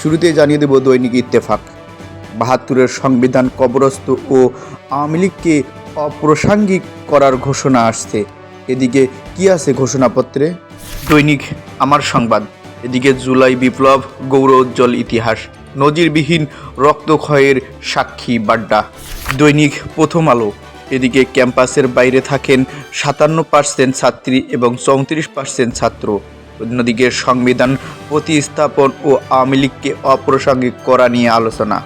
শুরুতেই জানিয়ে দেব দৈনিক ইত্তেফাক। ৭২-এর সংবিধান কবরস্থ ও আওয়ামী লীগকে অপ্রাসঙ্গিক করার ঘোষণা আসছে। এদিকে কি আছে ঘোষণাপত্রে? দৈনিক আমার সংবাদ। এদিকে জুলাই বিপ্লব গৌরবোজ্জ্বল ইতিহাস, নজিরবিহীন রক্তক্ষয়ের সাক্ষী বাড্ডা। দৈনিক প্রথম আলো। এদিকে ক্যাম্পাসের বাইরে থাকেন ৫৭% ছাত্রী এবং ৩৪% ছাত্র। অন্যদিকে সংবিধান প্রতিস্থাপন ও আওয়ামী লীগকে অপ্রাসঙ্গিক করা নিয়ে আলোচনা।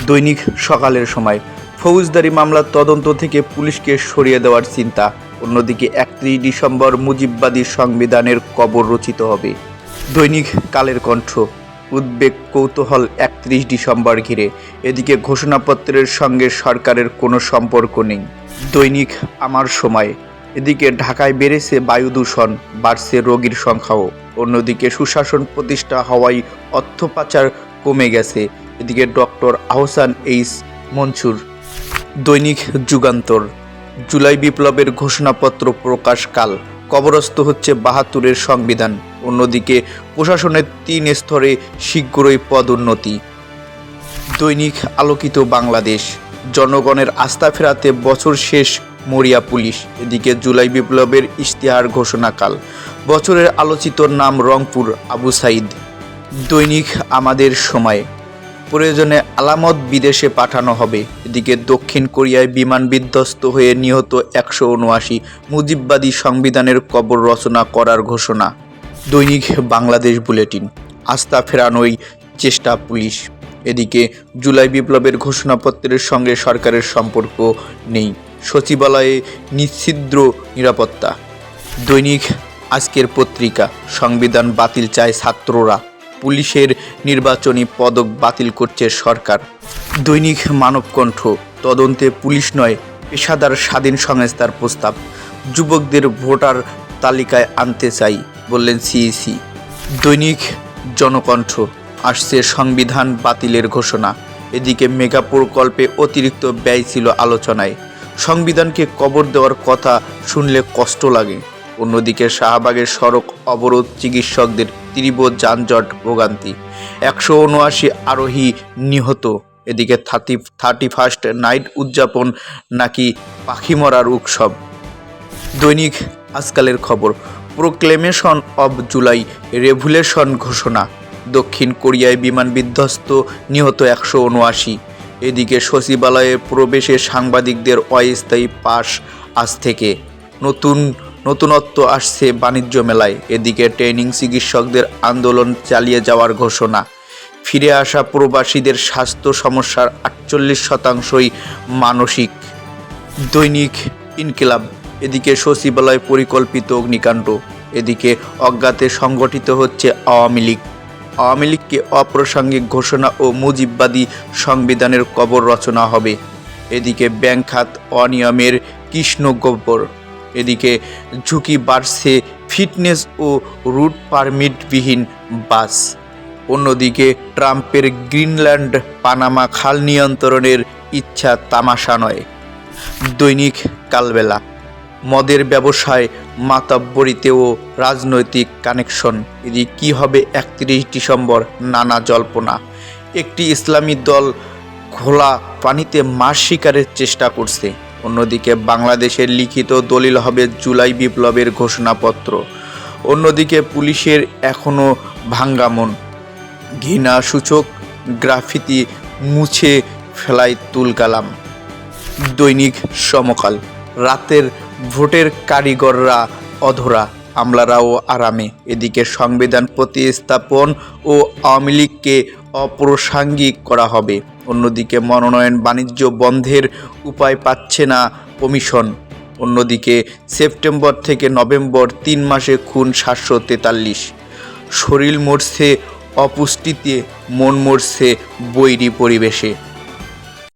দৈনিক সকালের সময়। ফৌজদারি মামলার তদন্ত থেকে পুলিশকে সরিয়ে দেওয়ার চিন্তা। অন্যদিকে ৩১ ডিসেম্বর মুজিববাদী সংবিধানের কবর রচিত হবে। দৈনিক কালের কণ্ঠ। উদ্বেগ কৌতূহল ৩১ ডিসেম্বর ঘিরে। এদিকে ঘোষণাপত্রের সঙ্গে সরকারের কোনো সম্পর্ক নেই। দৈনিক আমার সময়। এদিকে ঢাকায় বেড়েছে বায়ু দূষণ, বাড়ছে রোগীর সংখ্যাও। অন্যদিকে সুশাসন প্রতিষ্ঠা হওয়ায় অর্থ পাচার কমে গেছে। এদিকে ডক্টর আহসান এইচ মনসুর। দৈনিক যুগান্তর। জুলাই বিপ্লবের ঘোষণাপত্র প্রকাশকাল। কবরস্থ হচ্ছে ৭২-এর সংবিধান। অন্যদিকে প্রশাসনের ৩ স্তরে শীঘ্রই পদোন্নতি। দৈনিক আলোকিত বাংলাদেশ। জনগণের আস্থা ফেরাতে বছর শেষ মরিয়া পুলিশ। এদিকে জুলাই বিপ্লবের ইশতেহার ঘোষণাকাল। বছরের আলোচিত নাম রংপুর আবু সাইদ। দৈনিক আমাদের সময়। প্রয়োজনে আলামত বিদেশে পাঠানো হবে। এদিকে দক্ষিণ কোরিয়ায় বিমান বিধ্বস্ত হয়ে নিহত ১৭৯, মুজিববাদী সংবিধানের কবর রচনা করার ঘোষণা। দৈনিক বাংলাদেশ বুলেটিন। আস্থা ফেরানোই চেষ্টা পুলিশ। এদিকে জুলাই বিপ্লবের ঘোষণাপত্রের সঙ্গে সরকারের সম্পর্ক নেই, সচিবালয়ে নিশ্ছিদ্র নিরাপত্তা। দৈনিক আজকের পত্রিকা। সংবিধান বাতিল চায় ছাত্ররা, পুলিশের নির্বাচনী পদক বাতিল করছে সরকার। দৈনিক মানবকণ্ঠ। তদন্তে পুলিশ নয়, পেশাদার স্বাধীন সংস্থার প্রস্তাব। যুবকদের ভোটার তালিকায় আনতে চাই বললেন সিইসি। দৈনিক জনকণ্ঠ। আসছে সংবিধান বাতিলের ঘোষণা। এদিকে মেগা প্রকল্পে অতিরিক্ত ব্যয় ছিল আলোচনায়। সংবিধানকে কবর দেওয়ার কথা শুনলে কষ্ট লাগে। অন্যদিকে শাহবাগের সড়ক অবরোধ, চিকিৎসকদের তীব্র যানজট ভোগান্তি। ১৭৯ আরোহী নিহত। এদিকে 31st নাইট উদযাপন নাকি পাখি মরার উৎসব। দৈনিক আজকালের খবর। প্রোক্লেমেশন অব জুলাই রেভুলেশন ঘোষণা। দক্ষিণ কোরিয়ায় বিমান বিধ্বস্ত, নিহত ১৭৯। এদিকে সচিবালয়ে প্রবেশে সাংবাদিকদের অস্থায়ী পাস আজ থেকে। নতুনত্ব আসছে বাণিজ্য মেলায়। এদিকে ট্রেনিং চিকিৎসকদের আন্দোলন চালিয়ে যাওয়ার ঘোষণা। ফিরে আসা প্রবাসীদের স্বাস্থ্য সমস্যার ৪৮%ই মানসিক। দৈনিক ইনকিলাব। এদিকে সচিবালয় পরিকল্পিত অগ্নিকাণ্ড। এদিকে অজ্ঞাতে সংগঠিত হচ্ছে আওয়ামী লীগ। আওয়ামী লীগকে অপ্রাসঙ্গিক ঘোষণা ও মুজিববাদী সংবিধানের কবর রচনা হবে। এদিকে ব্যাংক খাত অনিয়মের কৃষ্ণগহ্বর। এদিকে ঝুঁকি বাড়ছে ফিটনেস ও রুট পারমিটবিহীন বাস। অন্যদিকে ট্রাম্পের গ্রিনল্যান্ড পানামা খাল নিয়ন্ত্রণের ইচ্ছা তামাশা নয়। দৈনিক কালবেলা। মদের ব্যবসায় মাতব্বরিতেও রাজনৈতিক কানেকশন। এদিকে কী হবে ৩১ ডিসেম্বর, নানা জল্পনা। একটি ইসলামী দল খোলা পানিতে মাছ শিকারের চেষ্টা করছে। অন্যদিকে বাংলাদেশের লিখিত দলিল হবে জুলাই বিপ্লবের ঘোষণাপত্র। অন্যদিকে পুলিশের এখনও ভাঙ্গা মন। ঘৃণাসূচক গ্রাফিতি মুছে ফেলায় তুলকালাম। দৈনিক সমকাল। রাতের ভোটের কারিগররা অধরা, আমলারাও আরামে। এদিকে সংবিধান প্রতিস্থাপন ও আওয়ামী লীগকে অপ্রাসঙ্গিক করা হবে। অন্যদিকে মনোনয়ন বাণিজ্য বন্ধের উপায় পাচ্ছে না কমিশন। অন্যদিকে সেপ্টেম্বর থেকে নভেম্বর 3 মাসে খুন ৭৪৩। শরীর মরছে অপুষ্টিতে, মন মরছে বৈরী পরিবেশে।